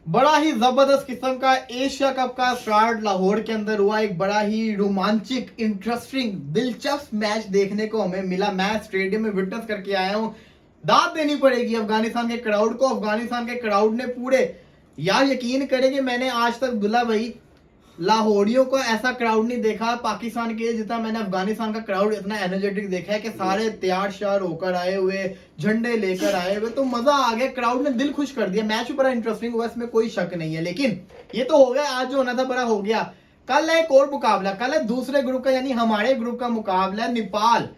बड़ा ही जबरदस्त किस्म का एशिया कप का स्टार्ट लाहौर के अंदर हुआ। एक बड़ा ही रोमांचक, इंटरेस्टिंग, दिलचस्प मैच देखने को हमें मिला। मैं स्टेडियम में विटनेस करके आया हूं। दाद देनी पड़ेगी अफगानिस्तान के क्राउड को। अफगानिस्तान के क्राउड ने पूरे, यार यकीन करें कि मैंने आज तक दुल्ला भाई लाहौरियों को ऐसा क्राउड नहीं देखा पाकिस्तान के, जितना मैंने अफगानिस्तान का क्राउड इतना एनर्जेटिक देखा है कि सारे तैयार श्यार होकर आए हुए, झंडे लेकर आए हुए, तो मजा आ गया। क्राउड ने दिल खुश कर दिया। मैच भी बड़ा इंटरेस्टिंग हुआ, इसमें कोई शक नहीं है। लेकिन ये तो हो गया, आज जो होना था बड़ा हो गया। कल है एक और मुकाबला, कल है दूसरे ग्रुप का, यानी हमारे ग्रुप का मुकाबला है नेपाल,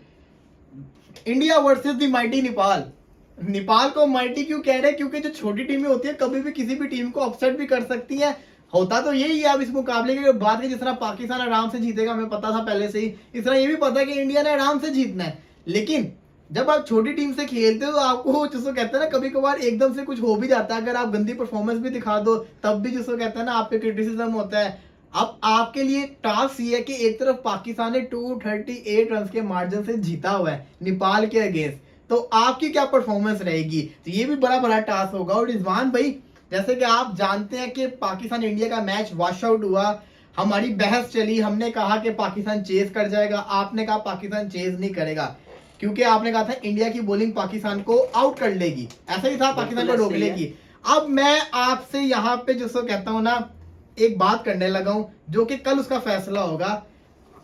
इंडिया वर्सेस दी माइटी नेपाल। नेपाल को माइटी क्यों कह रहे हैं? क्योंकि जो छोटी टीमें होती है कभी भी किसी भी टीम को अपसेट भी कर सकती है। होता तो यही है अब इस मुकाबले की बात की, जिस तरह पाकिस्तान आराम से जीतेगा हमें पता था पहले से ही, इस तरह ये भी पता है कि इंडिया ने आराम से जीतना है। लेकिन जब आप छोटी टीम से खेलते हो तो आपको जिसको कहते हैं ना, कभी कभार एकदम से कुछ हो भी जाता है। अगर आप गंदी परफॉर्मेंस भी दिखा दो तब भी जिसको कहते हैं ना, आप पे क्रिटिसिज्म होता है। अब आपके लिए टास्क ये है कि एक तरफ पाकिस्तान ने 238 रन के मार्जिन से जीता हुआ है नेपाल के अगेंस्ट, तो आपकी क्या परफॉर्मेंस रहेगी? तो ये भी बड़ा बड़ा टास्क होगा। और रिजवान भाई, जैसे कि आप जानते हैं कि पाकिस्तान इंडिया का मैच वॉश आउट हुआ, हमारी बहस चली, हमने कहा कि पाकिस्तान चेज कर जाएगा, आपने कहा पाकिस्तान चेज नहीं करेगा, क्योंकि आपने कहा था इंडिया की बॉलिंग पाकिस्तान को आउट कर लेगी, ऐसा ही था, पाकिस्तान को रोक लेगी। अब मैं आपसे यहाँ पे जिसको कहता हूँ ना, एक बात करने लगा हूं जो कि कल उसका फैसला होगा।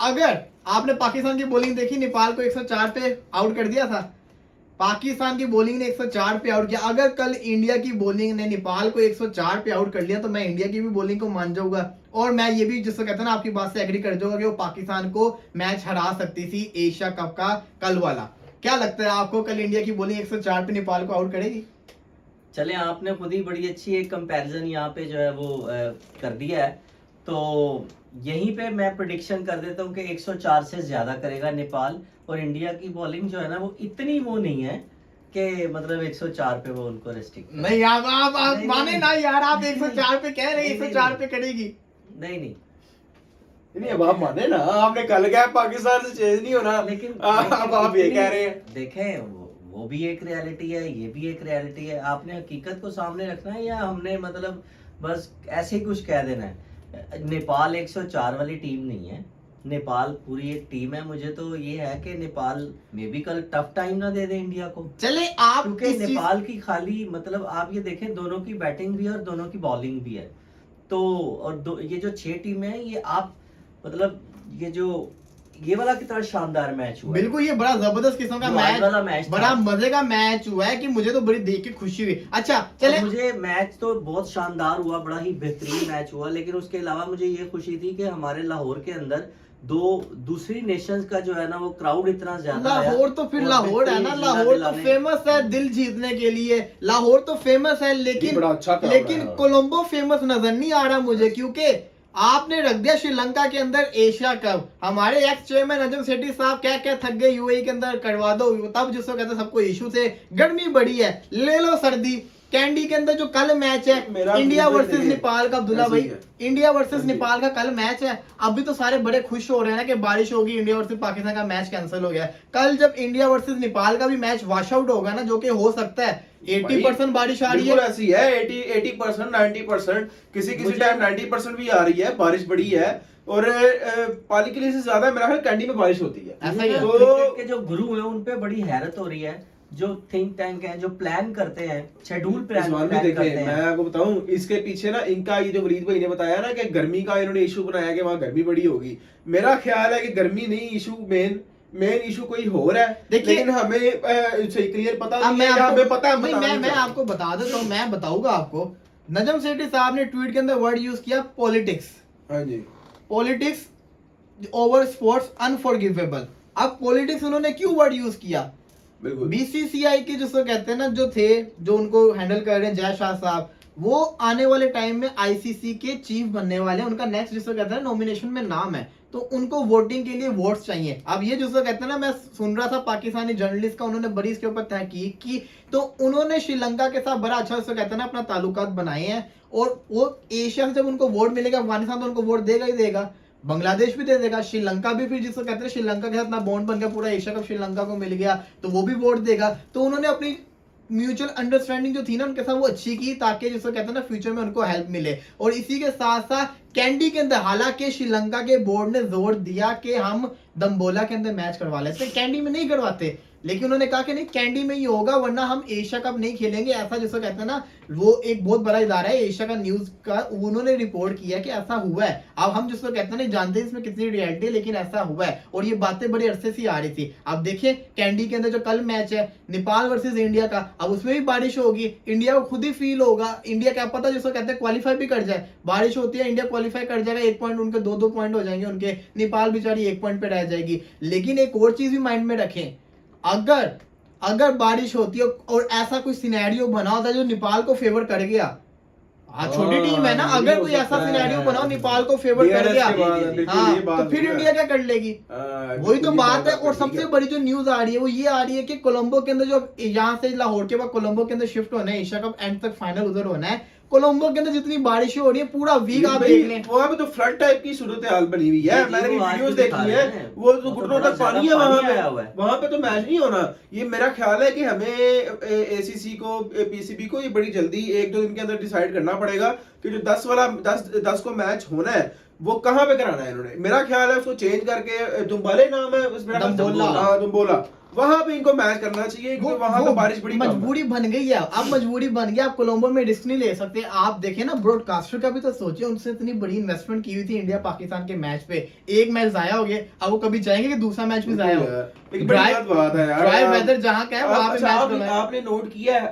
अगर आपने पाकिस्तान की बॉलिंग देखी, नेपाल को 104 पे आउट कर दिया था, पाकिस्तान की बॉलिंग ने 104 पे आउट किया। अगर कल इंडिया की बॉलिंग ने नेपाल को 104 पे आउट कर लिया तो मैं इंडिया की भी बॉलिंग को मान जाऊंगा, और मैं ये भी जिसको कहता है ना, आपकी बात से एग्री कर जाऊंगा कि वो पाकिस्तान को मैच हरा सकती थी एशिया कप का कल वाला। क्या लगता है आपको, कल इंडिया की बॉलिंग 104 पे नेपाल को आउट करेगी? चले, आपने खुद ही बड़ी अच्छी एक कंपैरिजन यहाँ पे जो है वो कर दिया है। तो यहीं पे मैं प्रिडिक्शन कर देता हूँ कि 104 से ज्यादा करेगा नेपाल, और इंडिया की बॉलिंग जो है ना वो इतनी वो नहीं है कि मतलब 104 पे वो उनको रेस्ट्रिक्ट नहीं यार, आप माने ना यार, आप 104 पे कह रहे हैं 104 पे करेगी। नहीं नहीं नहीं, अब आप माने ना, आपने कल क्या पाकिस्तान से चेंज नहीं होना, लेकिन अब आप ये कह रहे हैं। देखें, वो भी एक रियलिटी है, ये भी एक रियलिटी है। आपने हकीकत को सामने रखना है या हमने मतलब बस ऐसे ही कुछ कह देना है? नेपाल 104 वाली टीम नहीं है, नेपाल पूरी एक टीम है। मुझे तो ये है कि नेपाल में भी कल टफ टाइम ना दे दे इंडिया को। चले आप, क्योंकि नेपाल की खाली मतलब आप ये देखें, दोनों की बैटिंग भी है और दोनों की बॉलिंग भी है। तो और ये जो 6 टीमें हैं, ये आप मतलब ये वाला कितना शानदार मैच हुआ। बिल्कुल, ये बड़ा जबरदस्त किस्म का मैच, बड़ा मजे का मैच हुआ है कि मुझे तो बड़ी देख के खुशी हुई। अच्छा चले, मुझे मैच तो बहुत शानदार हुआ, बड़ा ही बेहतरीन मैच हुआ, लेकिन उसके अलावा मुझे ये खुशी थी कि हमारे लाहौर के अंदर दूसरी नेशंस का जो है ना वो क्राउड इतना ज्यादा है। लाहौर तो फिर लाहौर है ना, लाहौर तो फेमस है दिल जीतने के लिए, लाहौर तो फेमस है, लेकिन लेकिन कोलंबो फेमस नजर नहीं आ रहा मुझे, क्योंकि आपने रख दिया श्रीलंका के अंदर एशिया कप। हमारे एक्स चेयरमैन नजम सेठी साहब क्या क्या थक गए, यूएई के अंदर करवा दो, तब जिसको कहते हैं सबको इशू थे, गर्मी बड़ी है, ले लो सर्दी। कैंडी के अंदर जो कल मैच है इंडिया वर्सेस नेपाल का, अब्दुल्ला भाई, इंडिया वर्सेस नेपाल का कल मैच है। अभी तो सारे बड़े खुश हो रहे हैं ना कि बारिश होगी, इंडिया वर्सेस पाकिस्तान का मैच कैंसिल हो गया। कल जब इंडिया वर्सेस नेपाल का भी मैच वॉश आउट होगा ना, जो कि हो सकता है, 80% बारिश आ रही है, ऐसी है 80% 90%, किसी टाइम 90% भी आ रही है, बारिश बड़ी है। और पाली के लिए से ज्यादा मेरा ख्याल कैंडी में बारिश होती है। ऐसा ही है। तो क्रिकेट के जो गुरु हैं उन पे बड़ी हैरत हो रही है, जो थिंक टैंक हैं, जो प्लान करते हैं, शेड्यूल प्लान करते हैं। मैं आपको बताऊं, इसके पीछे ना इनका ये जो वलीद भाई ने बताया ना कि गर्मी का इन्होंने इशू बनाया कि वहां गर्मी बड़ी होगी, मेरा ख्याल है कि गर्मी नहीं इशू, मेन इशू कोई हो रहा है। लेकिन हमें सही क्लियर पता नहीं है, हमें पता है। मैं आपको बता देता हूं, मैं बताऊंगा आपको। नजम सेठी साहब ने ट्वीट के अंदर वर्ड यूज किया, पॉलिटिक्स। हाँ जी, पॉलिटिक्स ओवर स्पोर्ट्स अनफॉरगिवेबल। अब पॉलिटिक्स उन्होंने क्यों वर्ड यूज किया? बीसीसीआई के जिसको कहते हैं ना, जो थे, जो उनको हैंडल कर रहे हैं जय शाह साहब, वो आने वाले टाइम में आईसीसी के चीफ बनने वाले हैं। उनका नेक्स्ट जिसको कहते हैं नॉमिनेशन में नाम है, तो उनको वोटिंग के लिए वोट्स चाहिए। अब ये जिसको कहते हैं ना, मैं सुन रहा था पाकिस्तानी जर्नलिस्ट का, उन्होंने बड़ी इसके ऊपर तहकीक की, तो उन्होंने श्रीलंका के साथ बड़ा अच्छा जिसको कहते हैं ना अपना ताल्लुकात बनाए हैं, और वो एशिया से जब उनको वोट मिलेगा, अफगानिस्तान तो उनको वोट देगा ही देगा, बांग्लादेश भी दे देगा, श्रीलंका भी, फिर जिसको कहते हैं श्रीलंका के साथ ना बॉन्ड बन गया, पूरा एशिया कप श्रीलंका को मिल गया, तो वो भी वोट देगा। तो उन्होंने अपनी म्यूचुअल अंडरस्टैंडिंग जो थी ना उनके साथ वो अच्छी की, ताकि जिसको कहते हैं ना फ्यूचर में उनको हेल्प मिले। और इसी के साथ साथ कैंडी के अंदर, हालांकि श्रीलंका के बोर्ड ने जोर दिया कि हम दम्बोला के अंदर मैच करवा लेते, कैंडी में नहीं करवाते, लेकिन उन्होंने कहा कि नहीं कैंडी में ही होगा, वरना हम एशिया कप नहीं खेलेंगे। ऐसा जिसको कहते हैं ना, वो एक बहुत बड़ा इदारा है एशिया का न्यूज का, उन्होंने रिपोर्ट किया कि ऐसा हुआ है। अब हम जिसको कहते हैं नहीं जानते इसमें कितनी रियलिटी है, लेकिन ऐसा हुआ है और ये बातें बड़े अरसे से आ रही थी। अब देखिए कैंडी के अंदर जो कल मैच है नेपाल वर्सेस इंडिया का, अब उसमें भी बारिश होगी, इंडिया को खुद ही फील होगा, इंडिया क्या पता जिसको कहते हैं क्वालिफाई भी कर जाए, बारिश होती है इंडिया क्वालिफाई कर जाएगा, 1 पॉइंट उनके 2-2 पॉइंट हो जाएंगे उनके, नेपाल बेचारी 1 पॉइंट पे रह जाएगी। लेकिन एक और चीज भी माइंड में रखें, अगर बारिश होती है और ऐसा कोई सिनेरियो बना होता है जो नेपाल को फेवर कर गया, छोटी टीम है ना, अगर कोई ऐसा सिनेरियो बनाओ नेपाल को फेवर कर गया, हाँ, तो फिर इंडिया क्या कर लेगी? वही तो बात है। और सबसे बड़ी जो न्यूज आ रही है वो ये आ रही है कि कोलंबो के अंदर, जो यहाँ से लाहौर के बाद कोलंबो के अंदर शिफ्ट होना है, एशिया कप एंड तक फाइनल उधर होना है, कोलंबो के अंदर जितनी बारिशें हो रही है पूरा वीक आप देख लें, वहां पे तो फ्लड टाइप की सूरत हाल बनी हुई है। मैंने भी वीडियोस देखी है, वो तो घुटनों तक पानी है वहां पे तो मैच नहीं होना। ये मेरा ख्याल है कि हमें एसीसी को, पीसीबी को ये बड़ी जल्दी 1-2 दिन के अंदर डिसाइड करना पड़ेगा कि जो 10 को मैच होना है वो कहाँ पे कराना है इन्होंने। मेरा ख्याल है उसको चेंज करके, दुम्बाले नाम है उसमें, दुम्बोला, वहां पे इनको मैच करना चाहिए, क्योंकि वहां तो बारिश बड़ी मजबूरी बन गई है। अब मजबूरी बन गई, आप कोलंबो में रिस्क नहीं ले सकते। आप देखें ना, ब्रॉडकास्टर का भी तो सोचिए, उनसे इतनी बड़ी इन्वेस्टमेंट की हुई थी इंडिया पाकिस्तान के मैच पे, एक मैच जाया हो गया, अब वो कभी चाहेंगे कि दूसरा मैच भी जाया हो? बात है यार, ड्राई वेदर जहां का है वहां पे मैच करना है। आपने नोट किया है,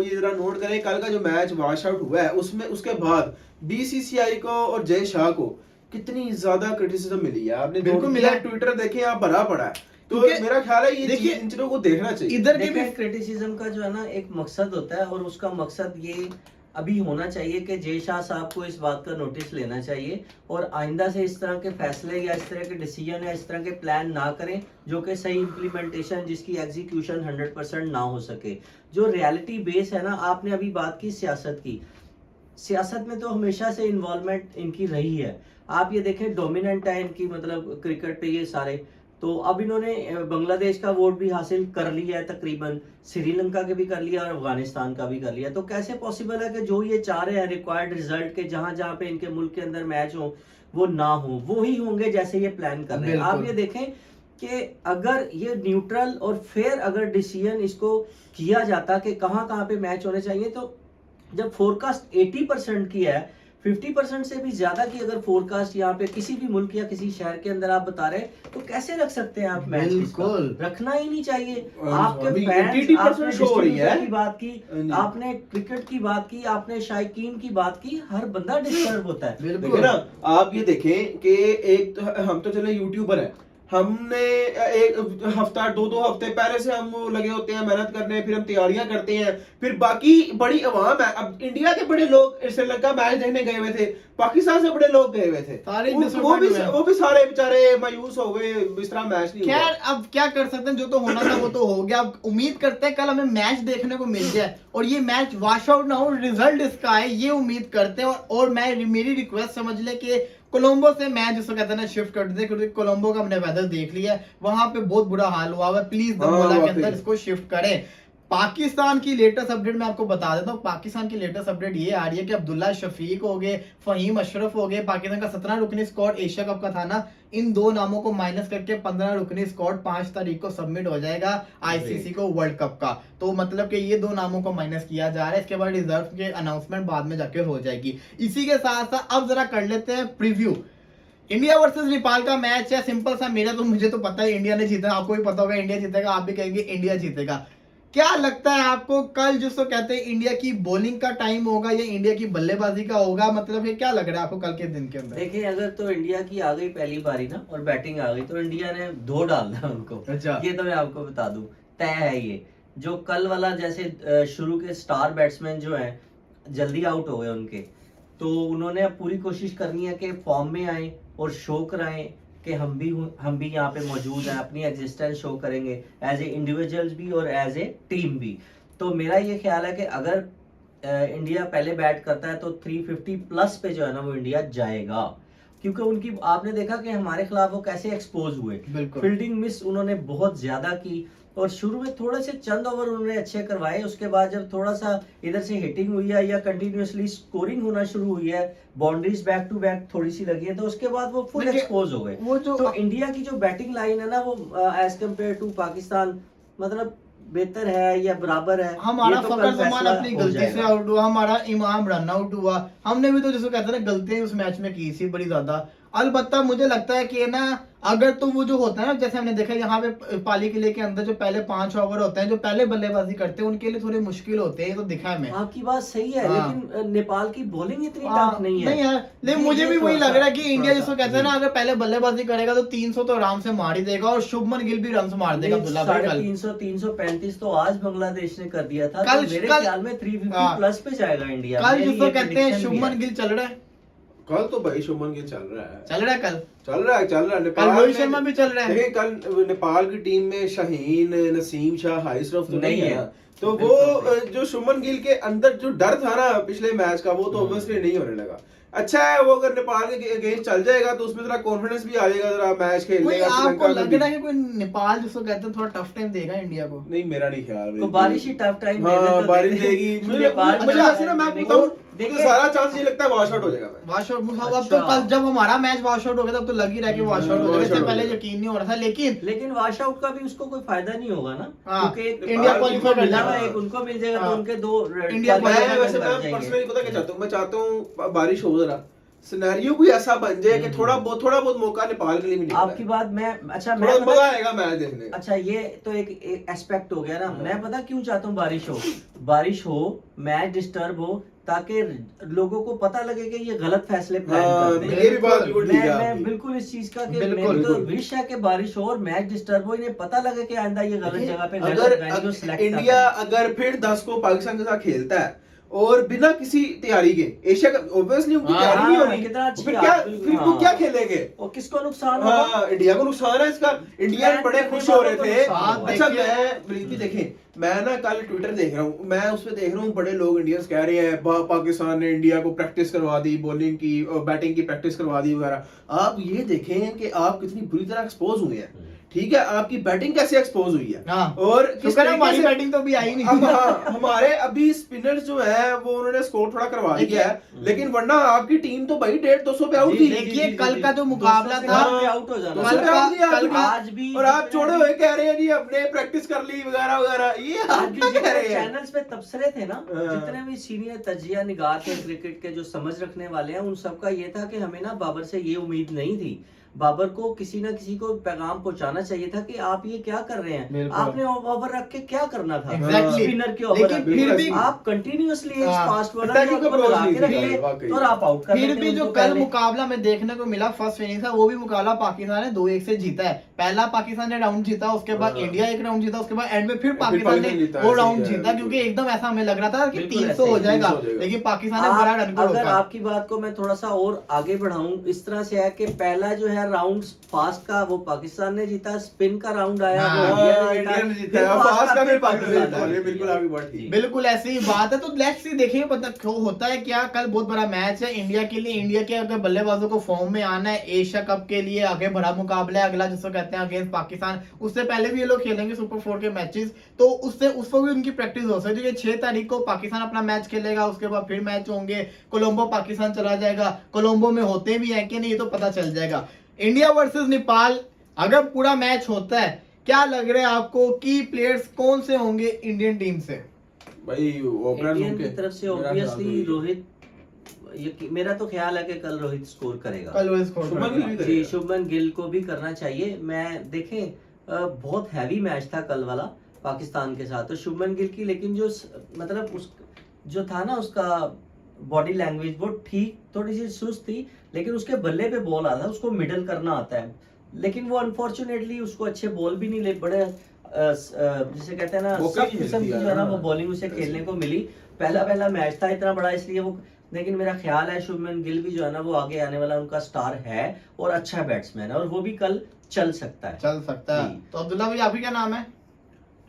ये जरा नोट करें, कल का जो मैच वॉश आउट हुआ है उसमें, उसके बाद बीसीसीआई को और जय शाह को कितनी ज्यादा क्रिटिसिज्म मिली है। आपने बिल्कुल मिला, ट्विटर देखे आप भरा पड़ा है। तो मेरा ख्याल है ये चीज इन चीजों को देखना चाहिए। इधर के भी क्रिटिसिज्म का जो है ना एक मकसद होता है, और उसका मकसद ये अभी होना चाहिए कि जय शाह साहब को इस बात का नोटिस लेना चाहिए और आइंदा से इस तरह के फैसले या इस तरह के डिसीजन या इस तरह के प्लान ना करें जो कि सही इंप्लीमेंटेशन, जिसकी एग्जीक्यूशन 100% ना हो सके। जो रियलिटी बेस है ना, आपने अभी बात की सियासत की, सियासत में तो हमेशा से इन्वॉल्वमेंट इनकी रही है। आप ये देखें डोमिनेंट है इनकी, मतलब क्रिकेट पे ये सारे, तो अब इन्होंने बांग्लादेश का वोट भी हासिल कर लिया है तकरीबन, श्रीलंका के भी कर लिया और अफगानिस्तान का भी कर लिया। तो कैसे पॉसिबल है कि जो ये चाह रहे हैं रिक्वायर्ड रिजल्ट के, जहां जहां पे इनके मुल्क के अंदर मैच हो वो ना हो, वो ही होंगे जैसे ये प्लान कर रहे हैं। आप ये देखें कि अगर ये न्यूट्रल और फेयर अगर डिसीजन इसको किया जाता कि कहाँ कहाँ पे मैच होने चाहिए, तो जब फोरकास्ट 80% की है, 50% से भी ज्यादा की अगर फोरकास्ट यहाँ पे किसी भी मुल्क या किसी शहर के अंदर आप बता रहे, तो कैसे रख सकते हैं आप मैच? बिल्कुल रखना ही नहीं चाहिए। आपके फैंस, आपने डिस्ट्रीब्यूटर की बात की, आपने क्रिकेट की बात की, आपने शायकीन की बात की, हर बंदा डिस्टर्ब होता है। बिल्कुल ना, आप ये देखें कि एक तो हम तो चले यूट्यूबर है, हमने एक हफ्ता 2-2 हफ्ते पहले से हम लगे होते हैं मेहनत करने, फिर हम तैयारियां करते हैं, फिर बाकी बड़ी अवाम है। अब इंडिया के बड़े लोग श्रीलंका मैच देखने गए हुए थे, पाकिस्तान से बड़े लोग गए हुए थे, वो भी सारे बेचारे मायूस हो गए, इस तरह मैच नहीं हुआ। खैर अब क्या कर सकते हैं, जो तो होना था वो तो हो गया। अब उम्मीद करते हैं कल हमें मैच देखने को मिल जाए और ये मैच वॉश आउट ना हो, रिजल्ट इसका है, ये उम्मीद करते हैं। और मेरी रिक्वेस्ट समझ ले कि कोलंबो से मैच जिसको कहते हैं ना शिफ्ट कर दे, क्योंकि कोलंबो का हमने वेदर देख लिया है, वहां पे बहुत बुरा हाल हुआ है। प्लीज दम्बोला के अंदर इसको शिफ्ट करें। पाकिस्तान की लेटेस्ट अपडेट मैं आपको बता देता हूँ। पाकिस्तान की लेटेस्ट अपडेट ये आ रही है कि अब्दुल्ला शफीक हो गए, फहीम अशरफ हो गए, पाकिस्तान का 17 रुकनी स्क्वाड एशिया कप का था ना, इन 2 नामों को माइनस करके 15 रुकनी स्क्वाड 5 तारीख को सबमिट हो जाएगा आईसीसी को वर्ल्ड कप का। तो मतलब कि ये 2 नामों को माइनस किया जा रहा है। इसके बाद रिजर्व के अनाउंसमेंट बाद में जाकर हो जाएगी। इसी के साथ साथ अब जरा कर लेते हैं प्रीव्यू। इंडिया वर्सेस नेपाल का मैच है, सिंपल सा। मुझे तो पता है इंडिया ने जीता, आपको भी पता होगा इंडिया जीतेगा, आप भी कहेंगे इंडिया जीतेगा। क्या लगता है आपको कल जिसको कहते हैं इंडिया की बॉलिंग का टाइम होगा या इंडिया की बल्लेबाजी का होगा? मतलब ये क्या लग रहा है आपको कल के दिन के अंदर? देखिए, अगर तो इंडिया की आ गई पहली बारी ना और बैटिंग आ गई, तो इंडिया ने धो डालना उनको। अच्छा, ये तो मैं आपको बता दूं, तय है ये। जो कल वाला जैसे शुरू के स्टार बैट्समैन जो हैं जल्दी आउट हो गए उनके, तो उन्होंने अब पूरी कोशिश करनी है कि फॉर्म में आए और शो कराएं कि हम भी यहाँ पे मौजूद हैं, अपनी एग्जिस्टेंस शो करेंगे एज ए इंडिविजुअल्स भी और एज ए टीम भी। तो मेरा ये ख्याल है कि अगर इंडिया पहले बैट करता है तो 350 प्लस पे जो है ना वो इंडिया जाएगा, क्योंकि उनकी आपने देखा कि हमारे खिलाफ वो कैसे एक्सपोज हुए, फील्डिंग मिस उन्होंने बहुत ज्यादा की और शुरू में थोड़े से चंद ओवर उन्होंने अच्छे करवाए, उसके बाद जब थोड़ा सा इधर से हिटिंग हुई है या कंटिन्यूअसली स्कोरिंग होना शुरू हुई है, बाउंड्रीज बैक टू बैक थोड़ी सी लगी है, तो उसके बाद वो फुल देखिए, एक्सपोज हो गए। वो जो तो इंडिया की जो बैटिंग लाइन है ना, वो एज कम्पेयर टू पाकिस्तान मतलब बेहतर है या बराबर है, हमारा ये तो फकर कल जमान फैसला अपनी हो गलती से जाएगा। आउट हुआ, हमारा इमाम रन आउट हुआ, हमने भी तो जैसे कहते हैं ना गलतियां उस मैच में की थी बड़ी ज्यादा। अलबत्ता मुझे लगता है कि ना अगर तो वो जो होता है ना, जैसे हमने देखा यहाँ पे पाली किले के अंदर जो पहले 5 ओवर होते हैं, जो पहले बल्लेबाजी करते हैं उनके लिए थोड़े मुश्किल होते हैं, ये तो दिखा है हमें। आपकी बात सही है, हाँ। लेकिन नेपाल की बॉलिंग इतनी हाँ, टफ नहीं है। नहीं यार, लेकिन ये- मुझे ये भी वही थोड़ा लग सा- रहा है कि इंडिया थोड़ा जिसको सा, कहते हैं ना, अगर पहले बल्लेबाजी करेगा तो 300 तो आराम से मार ही देगा, और शुभमन गिल भी रन मार देगा अब्दुल्ला भाई कल। 350 335 तो आज बांग्लादेश ने कर दिया था, कल- तो मेरे कल- ख्याल में 350 हाँ। प्लस पे जाएगा इंडिया। कल मेरी जिसको ये कहते हैं prediction भी शुभमन है। गिल चल रहा है, कल तो भाई शुभमन गिल चल रहा है, चल रहा है कल। चल रहा है, चल रहा है। कल नेपाल रोहित में- शर्मा भी चल रहा है। देखिए कल नेपाल की टीम में शाहीन, नसीम शाह, हारिस रऊफ तो नहीं नहीं है है। ना। तो बिल्कुल वो नहीं। जो शुभमन गिल के अंदर जो डर था ना पिछले मैच का, वो तो ऑब्वियसली नहीं होने लगा। अच्छा है वो अगर नेपाल के अगेंस्ट चल जाएगा तो उसमें जरा कॉन्फिडेंस भी आ जाएगा, जरा मैच खेलने कोई का। आपको श्रीलंका में लग भी। रहा है कि कोई नेपाल जिसको कहते हैं थोड़ा टफ टाइम देगा इंडिया को? नहीं, मेरा नहीं ख्याल। तो बारिश ही टफ टाइम दे दे हाँ, तो बारिश दे दे। देगी। मुझे नेपाल मुझे में ऐसे ना, मैं देखो- बताऊं, मुझे देखिए- सारा चांस ये लगता है वॉश आउट हो जाएगा मैच। वॉश आउट अब अच्छा। तो कल जब हमारा मैच वॉश आउट हो गया तब तो लग ही रहा है कि वॉश आउट हो wash जाएगा, out इससे हो पहले जाएगा। यकीन नहीं हो रहा था, लेकिन लेकिन वॉश आउट का भी उसको कोई फायदा नहीं होगा ना, हाँ, क्योंकि एक इंडिया नेपाल क्वालिफाई कर मिला जाएगा। हुआ, एक उनको मिल जाएगा, हाँ। तो उनके 2 इंडिया मैं qualify वैसे कर मैं पर्सनली पता क्या चाहता हूँ, मैं चाहता हूँ बारिश हो, जरा सिनेरियो कोई ऐसा बन जाए कि थोड़ा बहुत मौका नेपाल के लिए भी निकले। आपकी बात मैं अच्छा थोड़ा मैं मजा पता- आएगा मैच देखने का। अच्छा ये तो एक एस्पेक्ट हो गया ना। हाँ। मैं पता क्यों चाहता हूँ बारिश हो, मैच डिस्टर्ब हो, ताकि लोगों को पता लगे कि ये गलत फैसले प्लान हाँ, करते हैं। ये भी बात बिल्कुल ठीक है मैं आपकी। बिल्कुल इस चीज का कि बिल्कुल, मेरी तो बिल्कुल। विश है कि बारिश हो और मैच डिस्टर्ब हो, इन्हें पता लगे कि आइंदा ये गलत जगह पे अगर वेन्यू को select ना इंडिया करें। अगर फिर 10 को पाकिस्तान के साथ खेलता है और बिना किसी तैयारी के, एशिया का ऑब्वियसली उनकी हाँ, तैयारी नहीं हाँ, होनी, कितना अच्छी फिर क्या, बात, फिर वो हाँ। क्या खेलेंगे? और किसको नुकसान होगा? हाँ, इंडिया को नुकसान है इसका। इंडिया मैं बड़े तो खुश हो रहे को थे। नुकसान होगा। अच्छा देखिए- मैं प्रीति देखें, मैं ना कल ट्विटर देख रहा हूँ, मैं उसपे देख रहा हूँ बड़े लोग इंडियंस कह रहे हैं पाकिस्तान ने इंडिया को प्रैक्टिस करवा दी, बॉलिंग की और बैटिंग की प्रैक्टिस करवा दी वगैरह। आप ये देखें कि आप कितनी बुरी तरह एक्सपोज हुए हैं, ठीक है, आपकी बैटिंग कैसे एक्सपोज हुई है, हाँ। और किस शुक्र है तरीके हमारी से बैटिंग तो अभी आई नहीं। हमारे अभी स्पिनर्स जो है वो उन्होंने स्कोर थोड़ा करवा दिया है, लेकिन वरना आपकी टीम तो भाई 150-200 पे आउट जी, थी। जी, देखिए, जी, कल जी, का जो 200 मुकाबला से था, कम पे आउट हो जाना। 200 पे आउट थी कल का- आज भी और आप छोड़े हुए कह रहे हैं जी हमने प्रैक्टिस कर ली वगैरह वगैरह, ये आज आप भी क्या कह जितने रहे हैं? चैनल्स पे तबसरे थे ना, हाँ। जितने भी सीनियर तजिया निगाह थे क्रिकेट के, जो समझ रखने वाले हैं, उन सबका ये था कि हमें ना बाबर से ये उम्मीद नहीं थी। बाबर को किसी ना किसी को पैगाम पहुंचाना चाहिए था कि आप ये क्या कर रहे हैं, बिल्कुल। आपने ओवर रख के क्या करना था। Exactly। स्पिनर के ओवर लेकिन रख फिर के भी- आप कंटिन्यूअसली एक हाँ। फास्ट बॉलर Attacking को approach लगा नहीं के थी, रखे वाकई। और आप आउट कर फिर देते भी जो उनको कल पहले। मुकाबला में देखने को मिला फर्स्ट इनिंग था, वो भी मुकाबला पाकिस्तान ने 2-1 से जीता है। पहला पाकिस्तान ने राउंड जीता, उसके बाद हाँ। इंडिया एक राउंड जीता, उसके बाद एंड में फिर पाकिस्तान पाकिस्तान ने जीता, वो ऐसे ही राउंड है, जीता, बिल्कुल। क्योंकि एकदम ऐसा हमें लग रहा था कि बिल्कुल 300 ऐसे हो ही, जाएगा, 300 हो जाएगा। लेकिन पाकिस्तान ने बड़ा रन को अगर रोका। आपकी बात को मैं थोड़ा सा और आगे बढ़ाऊं, इस तरह से है कि पहला जो है राउंड फास्ट का वो पाकिस्तान ने जीता, स्पिन का राउंड आया वो हाँ, इंडिया ने जीता, इंडिया ने जीता, फिर फास्ट का फिर पाकिस्तान पाकिस्तान ने ने, जीता। बिल्कुल आपकी बात ठीक। बिल्कुल ऐसी ही बात है। तो लेट्स सी, देखिए पता क्यों होता है क्या। कल बहुत बड़ा मैच है इंडिया के लिए। इंडिया के अगर बल्लेबाजों को फॉर्म में आना है एशिया कप के लिए, आगे बड़ा मुकाबला है अगला जिसको कहते हैं अगेंस्ट पाकिस्तान। उससे पहले भी ये लोग खेलेंगे सुपर 4 के मैचेस, तो उससे उस वक्त भी उनकी प्रैक्टिस हो सकती है। 6 तारीख को पाकिस्तान अपना मैच खेलेगा, उसके बाद फिर मैच होंगे, कोलंबो पाकिस्तान चला जाएगा, कोलंबो में होते भी हैं कि नहीं ये तो पता चल जाएगा। इंडिया वर्सेस नेपाल अगर पूरा मैच होता है, क्या लग रहा है आपको की प्लेयर्स कौन से होंगे इंडियन टीम से? भाई ओपनर इंडियन की तरफ से ऑब्वियसली रोहित, मेरा तो ख्याल है कि कल रोहित स्कोर करेगा। कल वो स्कोर शुभमन गिल भी करेगा। जी, करेगा। शुभमन गिल को भी करना चाहिए। मैं देखें बहुत हैवी मैच था कल वाला पाकिस्तान के साथ, तो शुभमन गिल की लेकिन जो मतलब उस जो था ना उसका बॉडी लैंग्वेज वो ठीक, थोड़ी सी सुस्त थी, लेकिन उसके बल्ले पे बॉल आता है, उसको मिडल करना आता है, लेकिन वो अनफॉर्चुनेटली उसको अच्छे बॉल भी नहीं ले, बड़े जिसे कहते हैं ना मौके सब नहीं किस्म की मिलती जो है ना यार। वो बॉलिंग उसे खेलने को मिली। पहला मैच था इतना बड़ा, इसलिए वो, लेकिन मेरा ख्याल है शुभमन गिल भी जो है ना वो आगे आने वाला उनका स्टार है और अच्छा बैट्समैन है, और वो भी कल चल सकता है। चल सकता है। जी। तो अब्दुल्ला भाई आपकी क्या नाम है?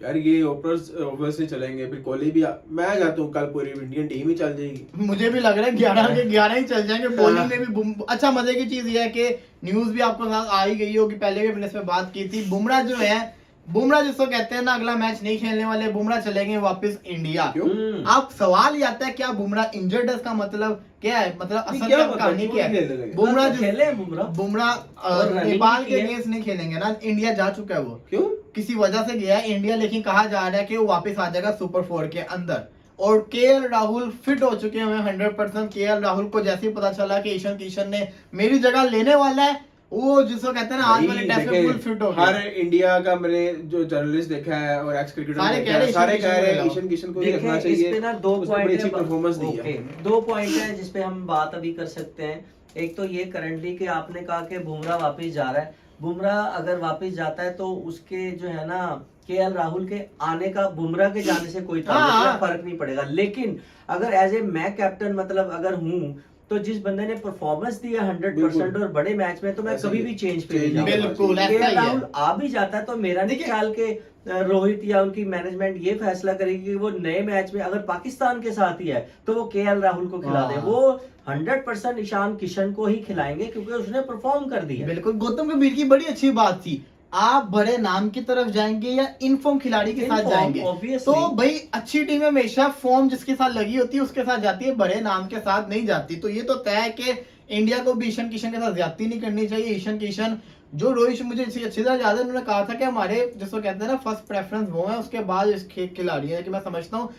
यार ये ओपनर्स ऑब्वियसली चलेंगे, फिर कोहली भी मैं चाहता हूँ कल पूरी इंडियन टीम ही चल जाएगी। मुझे भी लग रहा है 11 के 11 ही चल जाएंगे। बॉलिंग में भी अच्छा मजे की चीज ये है कि न्यूज भी आपको साथ आ ही गई होगी, पहले भी मैंने इस पे बात की थी, बुमराह जो है बुमराह जिसको कहते हैं ना अगला मैच नहीं खेलने वाले, बुमराह चलेंगे वापस इंडिया। क्यों? अब सवाल ये आता है क्या बुमराह इंजर्ड है, इसका मतलब क्या है, मतलब नहीं, असल क्या में पता, कहानी क्यों क्या नहीं है? खेलने लगे? बुमराह तो खेले हैं बुमराह। बुमराह और running नेपाल भी के की है। अगेंस्ट नहीं खेलेंगे ना, इंडिया जा चुका है वो, क्यों? किसी वजह से गया है इंडिया, लेकिन कहा जा रहा है कि वो वापस आ जाएगा सुपर 4 के अंदर। और केएल राहुल फिट हो चुके हैं 100%। केएल राहुल को जैसे ही पता चला कि ईशान किशन ने मेरी जगह लेने वाला है, वो जिसको कहते हैं ना आज वाले भाई, टेस्ट में देखें, फुल फिट हो हर गया। इंडिया का मैंने जो जर्नलिस्ट देखा है और एक्स क्रिकेटर सारे देखा कह रहे है, हैं सारे ईशान कह रहे हैं किशन ईशान किशन को ही देखें, रखना इस चाहिए। पे ना दो उसने बड़ी पॉइंट अच्छी परफॉर्मेंस दी ओके, है। 2 पॉइंट है जिसपे हम बात अभी कर सकते हैं। एक तो ये करंटली कि आपने कहा कि बुमराह वापस जा रहा है। बुमराह अगर वापस जाता है तो उसके जो है ना केएल राहुल के आने का बुमराह के जाने से कोई ताल्लुक या फर्क नहीं पड़ेगा। लेकिन अगर एज ए मैं कैप्टन मतलब अगर हूँ तो जिस बंदे ने परफॉर्मेंस दिया 100% और बड़े मैच में, तो मैं ऐसा कभी ही भी है। चेंज पे नहीं Change जाऊंगा। बिल्कुल, ऐसा ही केएल है। राहुल आ भी जाता है तो मेरा नहीं देखिए- ख्याल के रोहित या उनकी मैनेजमेंट ये फैसला करेगी कि वो नए मैच में अगर पाकिस्तान के साथ ही है तो वो केएल राहुल को खिला दे। हाँ। वो 100% ईशान किशन को ही खिलाएंगे क्योंकि उसने परफॉर्म कर दिया। बिल्कुल, गौतम गंभीर की बड़ी अच्छी बात थी, आप बड़े नाम की तरफ जाएंगे या इनफॉर्म खिलाड़ी के साथ Inform, जाएंगे? obviously। तो भाई अच्छी टीम हमेशा फॉर्म जिसके साथ लगी होती है उसके साथ जाती है, बड़े नाम के साथ नहीं जाती। तो ये तो तय है कि इंडिया को भी ईशान किशन के साथ ज्यादती नहीं करनी चाहिए। ईशान किशन जो रोहित मुझे अच्छी तरह याद है, उन्होंने कहा था कि हमारे जिसको कहते हैं ना फर्स्ट प्रेफरेंस वो है, उसके बाद इस खिलाड़ी है। कि मैं समझता हूँ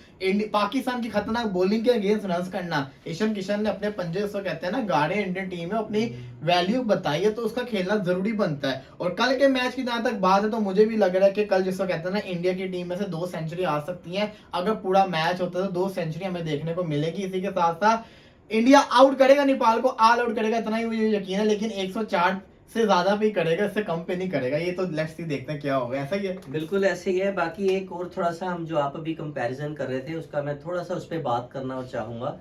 पाकिस्तान की खतरनाक बॉलिंग के अगेंस्ट रन करना ईशान किशन ने अपने पंजे जिसको कहते हैं ना गाड़े इंडियन टीम में अपनी वैल्यू बताई है, तो उसका खेलना जरूरी बनता है। और कल के मैच की जहां तक बात है तो मुझे भी लग रहा है कि कल जिसको कहते हैं ना इंडिया की टीम में से 2 सेंचुरी आ सकती है। अगर पूरा मैच होता है तो 2 सेंचुरी हमें देखने को मिलेगी। इसी के साथ साथ इंडिया आउट करेगा नेपाल को, ऑल आउट करेगा, इतना ही मुझे यकीन है। लेकिन 104 से ज्यादा भी करेगा, इससे कम पे नहीं करेगा। ये तो लेट्स सी देखते हैं क्या होगा, ऐसा ही है। बिल्कुल ऐसे ही है। बाकी एक और थोड़ा सा हम जो आप अभी कंपैरिजन कर रहे थे उसका मैं थोड़ा सा उस पर बात करना चाहूंगा।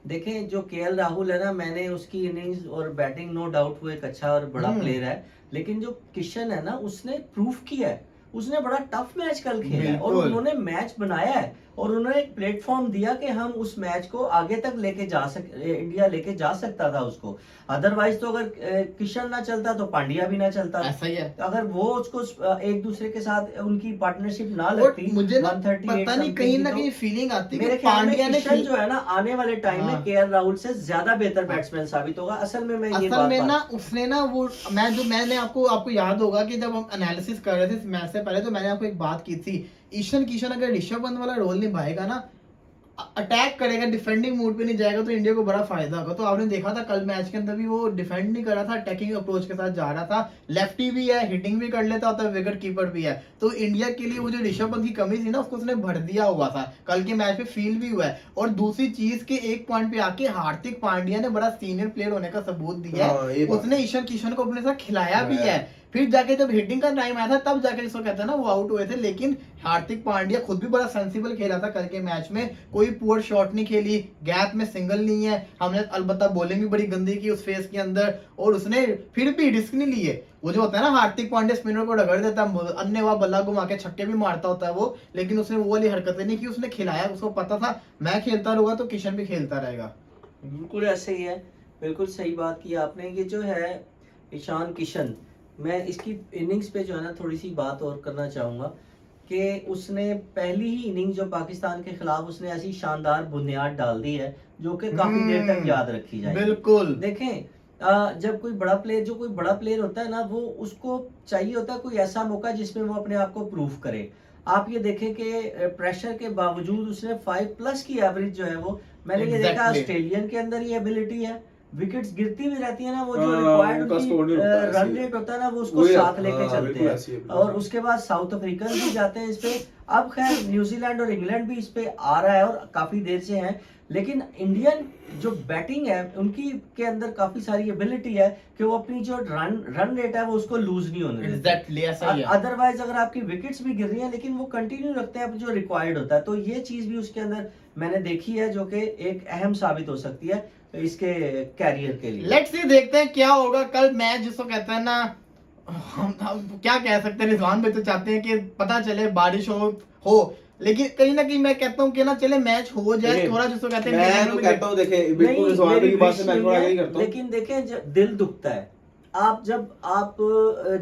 देखें जो केएल राहुल है ना, मैंने उसकी इनिंग्स और बैटिंग नो डाउट वो एक अच्छा और बड़ा प्लेयर है। लेकिन जो किशन है ना उसने प्रूफ किया है, उसने बड़ा टफ मैच कल खेला है और बिल्कुल। उन्होंने मैच बनाया है और उन्होंने एक प्लेटफॉर्म दिया कि हम उस मैच को आगे तक लेके जा इंडिया लेके जा सकता था उसको। अदरवाइज तो अगर किशन ना चलता तो पांड्या भी ना चलता। ऐसा ही है। तो अगर वो उसको एक दूसरे के साथ उनकी पार्टनरशिप ना और लगती मुझे ना 138 पता नहीं कहीं ना कहीं तो फीलिंग आती है मेरे कि ख्याल में पांड्या ने किशन जो है ना आने वाले टाइम हाँ। में केएल राहुल से ज्यादा बेहतर बैट्समैन साबित होगा। असल में मैं ये असल में बात ना उसने ना वो मैंने आपको याद होगा कि जब हम एनालिसिस कर रहे थे इस मैच से पहले, तो मैंने आपको एक बात की थी, ईशान किशन अगर ऋषभ पंत वाला रोल निभाएगा ना, अटैक करेगा, डिफेंडिंग मोड पे नहीं जाएगा, तो इंडिया को बड़ा फायदा होगा। तो आपने देखा था कल मैच के अंदर भी वो डिफेंड नहीं कर रहा था, अटैकिंग अप्रोच के साथ जा रहा था। लेफ्टी भी है, हिटिंग भी कर लेता होता है, विकेट कीपर भी है। तो इंडिया के लिए वो जो ऋषभ पंत की कमी थी ना उसको उसने भर दिया हुआ था, कल के मैच में फील भी हुआ है। और दूसरी चीज के एक पॉइंट पे आके हार्दिक पांड्या ने बड़ा सीनियर प्लेयर होने का सबूत दिया हाँ, ये है। बात उसने ईशान किशन को अपने साथ खिलाया भी है। फिर जाके जब हिटिंग का टाइम आया था तब जाके जिसको कहते हैं ना वो आउट हुए थे। लेकिन हार्दिक पांड्या खुद भी बड़ा सेंसिबल खेला था कल के मैच में, कोई पुअर शॉट नहीं खेली, गैप में सिंगल नहीं है। हमने अलबत्ता बॉलिंग भी बड़ी गंदी की उस फेस के अंदर, और उसने फिर भी रिस्क नहीं लिए। वो जो होता है ना हार्दिक पांड्या स्पिनर को रगड़ देता है, अन्य वह बल्ला घुमा के छक्के भी मारता होता है वो, लेकिन उसने वो वाली हरकतें नहीं की, उसने खिलाया। उसको पता था मैं खेलता रहूंगा तो किशन भी खेलता रहेगा। बिल्कुल ऐसे ही है। बिल्कुल सही बात की आपने। ये जो है ईशान किशन, मैं इसकी इनिंग्स पे जो है ना थोड़ी सी बात और करना चाहूंगा कि उसने पहली ही इनिंग जो पाकिस्तान के खिलाफ उसने ऐसी शानदार बुनियाद डाल दी है जो कि काफी देर तक याद रखी जाएगी। बिल्कुल। देखें जब कोई बड़ा प्लेयर होता है ना, वो उसको चाहिए होता है कोई ऐसा मौका जिसमें वो अपने आप को प्रूव करे। आप ये देखें कि प्रेशर के बावजूद उसने 5+ की एवरेज जो है वो मैंने ये देखा ऑस्ट्रेलियन के अंदर ये एबिलिटी है। विकेट्स गिरती भी रहती है ना, वो जो रिक्वायर्ड रन रेट होता है ना वो उसको साथ लेके चलते हैं। और उसके बाद साउथ अफ्रीकन भी जाते हैं इस पे। अब खैर न्यूजीलैंड और इंग्लैंड भी इस पे आ रहा है और काफी देर से है। लेकिन इंडियन जो बैटिंग है उनकी के अंदर काफी सारी एबिलिटी है कि वो अपनी जो रन रेट है वो उसको लूज नहीं होने देते। एग्जैक्टली ऐसा ही है। अदरवाइज अगर आपकी विकेट्स भी गिर रही हैं लेकिन वो कंटिन्यू रखते हैं जो रिक्वायर्ड होता है। तो ये चीज भी उसके अंदर मैंने देखी है जो कि एक अहम साबित हो सकती है इसके कैरियर के लिए। लेट्स सी देखते हैं क्या होगा कल मैच। जिसको कहते हैं ना हम क्या कह सकते हैं, रिजवान भाई तो चाहते हैं कि पता चले बारिश हो, लेकिन कहीं ना कहीं मैं कहता हूँ कि ना चले मैच हो जाए थोड़ा। जिसको कहते हैं मैं तो कहता हूँ देखे बिल्कुल रिजवान भाई की बात से मैं थोड़ा एग्री करता हूँ। लेकिन देखें दिल दुखता है आप जब आप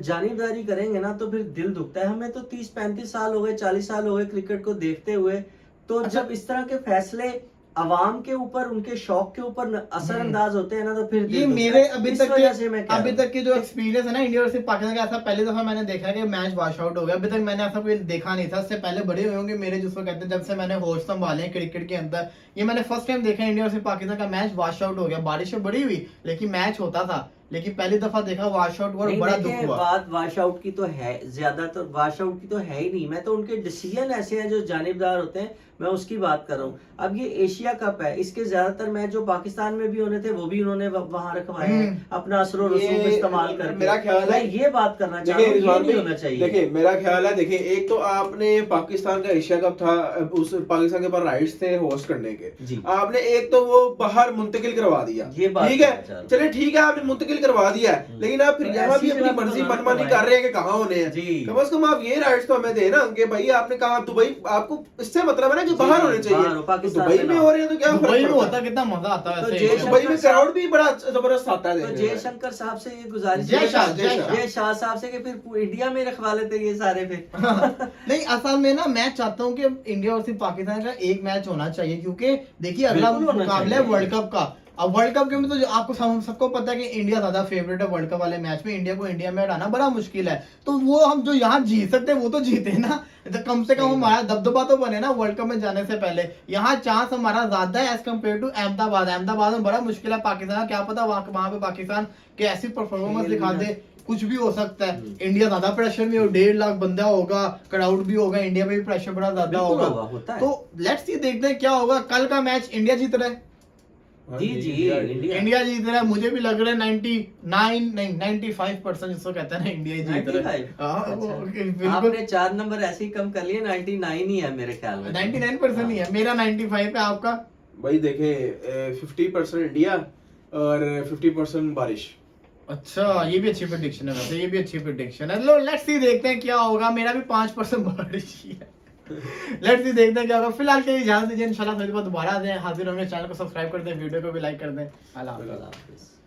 जानिबदारी करेंगे ना तो फिर दिल दुखता है। हमें तो 30-35 साल हो गए, 40 साल हो गए क्रिकेट को देखते हुए। तो अच्छा। जब इस तरह के फैसले अवाम के ऊपर, उनके शौक के ऊपर असरअंदाज होते हैं ना, तो फिर ये दिल दुखता मेरे है। अभी इस तक वजह से मैं के कह अभी रहा हूँ। तक के जो एक्सपीरियंस है ना इंडिया वर्सेस पाकिस्तान का, ऐसा पहली दफा मैंने देखा कि मैच वॉश आउट हो गया। अभी तक मैंने ऐसा कोई देखा नहीं था। इससे पहले बड़े हुए होंगे मेरे, जिसको कहते हैं जब से मैंने होश संभाले हैं क्रिकेट के अंदर, ये मैंने फर्स्ट टाइम देखा इंडिया वर्सेस पाकिस्तान का मैच वॉश आउट हो गया। बारिश बड़ी हुई लेकिन मैच होता था, लेकिन पहली दफा देखा वॉश आउट हुआ और नहीं, बड़ा दुख देखिए, हुआ। बात वॉश आउट की तो है, ज्यादातर वॉश आउट की तो है ही नहीं। मैं तो उनके डिसीजन ऐसे हैं जो जानिबदार होते हैं, मैं उसकी बात कर रहा हूँ। अब ये एशिया कप है, इसके ज्यादातर मैच जो पाकिस्तान में भी होने थे वो भी उन्होंने वहां रखवाए हैं अपना असर और रसूख ये इस्तेमाल करके। मेरा ख्याल है, मैं ये बात करना चाह रहा देखिए हूँ, ये रिजवान नहीं भाई, होना चाहिए। देखिए मेरा ख्याल है, देखिए एक तो आपने पाकिस्तान का एशिया कप था, उस पाकिस्तान के पास राइट्स थे होस्ट करने के, जी। आपने एक तो वो बाहर मुंतकिल करवा दिया, ये बात ठीक है, करना चाह रहा हूँ। चलिए ठीक है, आपने मुंतकिल करवा दिया है, लेकिन आप फिर तो यहाँ ऐसी भी अपनी जगह पे मर्जी तो ना मनमानी करवाएं। कर रहे हैं कि कहाँ होने हैं। जी। कम से कम आप ये राइट्स तो हमें देना कि भाई आपने कहा दुबई, आपको इससे मतलब है ना कि जी, बाहर होने बाहर हो, चाहिए। तो पाकिस्तान दुबई में में ना हो रहे हैं तो क्या दुबई फर्क में पड़ता होता है? कितना मजा आता है तो वैसे। जय दुबई में क्राउड भी बड़ा जबरदस्त आता है तो देखने में। जयशंकर साहब से ये गुजारिश जय है, शाह, जय शाह। जय शाह साहब से कि फिर इंडिया में रखवा लेते ये सारे फिर। नहीं, असल में ना मैं चाहता हूँ कि इंडिया और पाकिस्तान का एक मैच होना चाहिए, क्योंकि देखिए अगला बिल्कुल होना मुकाबला है चाहिए। वर्ल्ड कप का। अब वर्ल्ड कप के में तो आपको सबको पता है कि इंडिया ज्यादा फेवरेट है। वर्ल्ड कप वाले मैच में इंडिया को इंडिया में हराना बड़ा मुश्किल है। तो वो हम जो यहाँ जीत सकते हैं वो तो जीते ना, तो कम से कम सही हमारा दबदबा तो बने ना वर्ल्ड कप में जाने से पहले। यहाँ चांस हमारा ज्यादा है as compare to Ahmedabad. Ahmedabad में बड़ा मुश्किल है पाकिस्तान, क्या पता वहां पे पाकिस्तान के ऐसी परफॉर्मेंस खेल दिखा भी ना। दे, कुछ भी हो सकता है। इंडिया ज्यादा प्रेशर में हो, 1.5 लाख बंदा होगा, क्राउड भी होगा, इंडिया में भी प्रेशर बड़ा ज्यादा बिल्कुल होगा। होता है। तो लेट्स सी, देखते हैं क्या होगा। कल का मैच इंडिया जीत रहा है, हाँ जी जी, इंडिया इंडिया जीत रहा है। मुझे भी लग रहा है 99 नहीं 95% जिसको कहते हैं ना इंडिया ही जीत रहा है। 95? हाँ, वो अच्छा। बिल्कुल आपने 4 नंबर ऐसे ही कम कर लिए, 99 ही है मेरे ख्याल में। 99% ही है मेरा, 95 है आपका। भाई देखे 50% इंडिया और 50% बारिश। अच्छा, ये भी अच्छी प्रेडिक्शन है वैसे, ये भी अच्छी प्रेडिक्शन है। लो लेट्स सी, देखते हैं क्या होगा। मेरा भी 5% बारिश ही है। लेट्स सी, देखते हैं क्या होगा। फिलहाल के लिए इजाजत दीजिए, इंशाल्लाह फिर दोबारा हाजिर होंगे। चैनल को सब्सक्राइब कर दें, वीडियो को भी लाइक कर दें। अल्लाह हाफ़िज़। अल्लाह हाफ़िज़।